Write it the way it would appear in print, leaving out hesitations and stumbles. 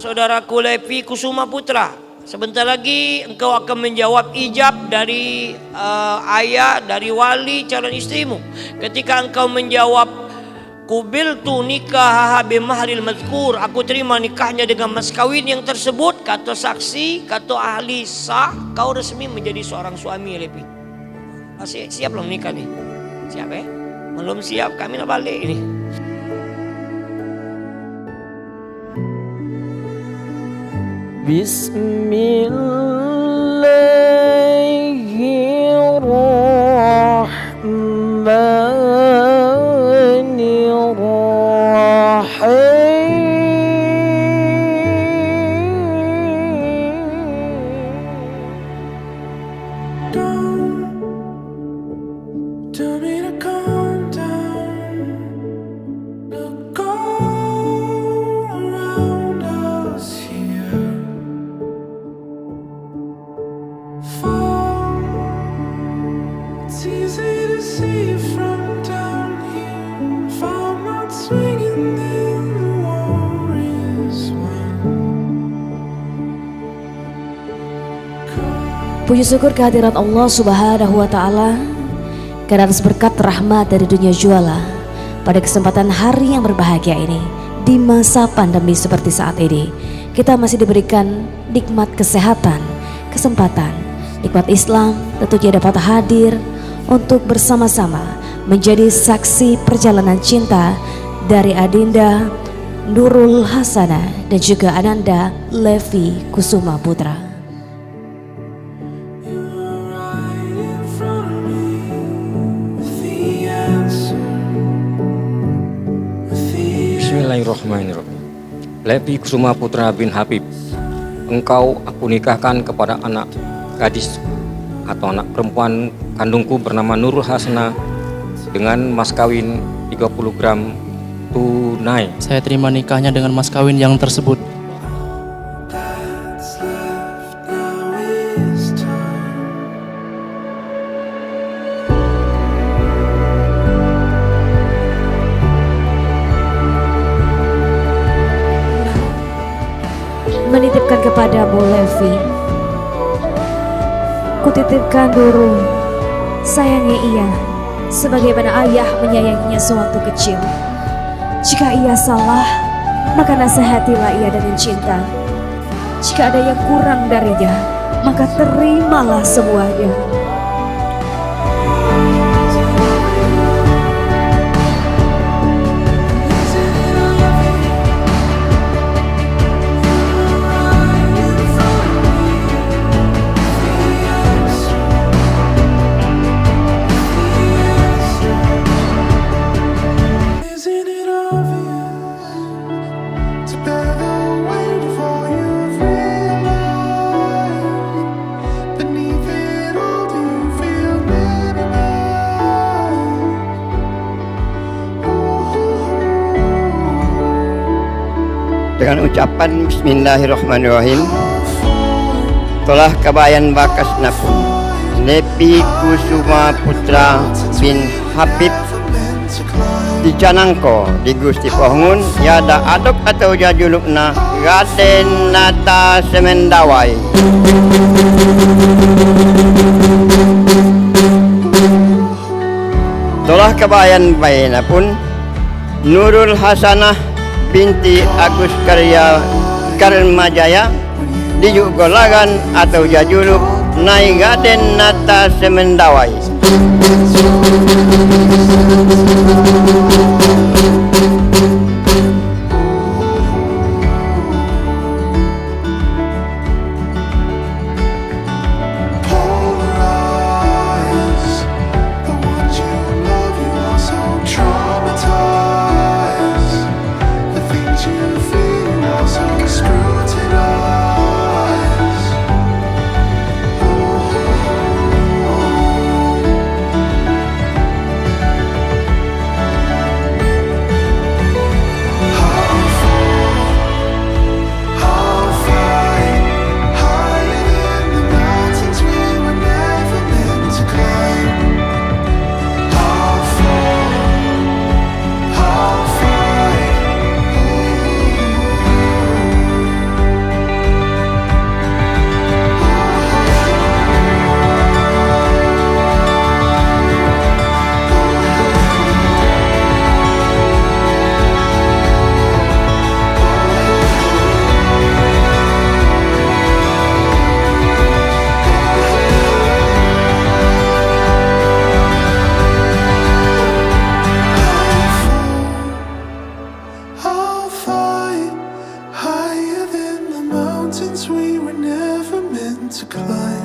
Saudaraku Levi Kusuma Putra, sebentar lagi engkau akan menjawab ijab dari ayah, dari wali calon istrimu. Ketika engkau menjawab kubiltu nikah bimahril mazkur, aku terima nikahnya dengan mas kawin yang tersebut, kata saksi, kata ahli sah, kau resmi menjadi seorang suami Levi. Masih siap belum nikah nih? Siap ya? Belum siap, kami nak balik ini. Tell me to calm down. Look all around us here. Fall. It's easy to see from down here. Fall not swinging, then the war is won. Puji syukur kehadirat Allah Subhanahu wa Ta'ala karena atas berkat rahmat dari dunia juala pada kesempatan hari yang berbahagia ini, di masa pandemi seperti saat ini, kita masih diberikan nikmat kesehatan, kesempatan, nikmat Islam tentunya dapat hadir untuk bersama-sama menjadi saksi perjalanan cinta dari Adinda Nurul Hasanah dan juga Ananda Levi Kusuma Putra. Bismillahirrahmanirrahim. Levi Kusuma Putra bin Habib, engkau aku nikahkan kepada anak gadis atau anak perempuan kandungku bernama Nurul Hasanah dengan mas kawin 30 gram tunai. Saya terima nikahnya dengan mas kawin yang tersebut. That's left now is time. Menitipkan kepadamu Levi, kutitipkan dulu, sayangi ia sebagaimana ayah menyayanginya sewaktu kecil. Jika ia salah, maka nasihatilah ia dengan cinta. Jika ada yang kurang darinya, maka terimalah semuanya. Isn't it obvious? To bear the weight of all you've realized. Beneath it all, do you feel minimized? Dengan ucapan Bismillahirrahmanirrahim, telah kabayan bakas napun Levi Kusuma Putra bin Habib dicanangko di Gusti Pohongun yada adok atau jajulukna Raden Nata Semendawai. Telah kabayan bayana pun Nurul Hasanah binti Agus Karya Karmajaya dijugolagan atau jajuluk Nai Raden Nata Semendawai. Polarized. The ones you love, you are so traumatized. The things you feel, you are so scrutinized. to climb.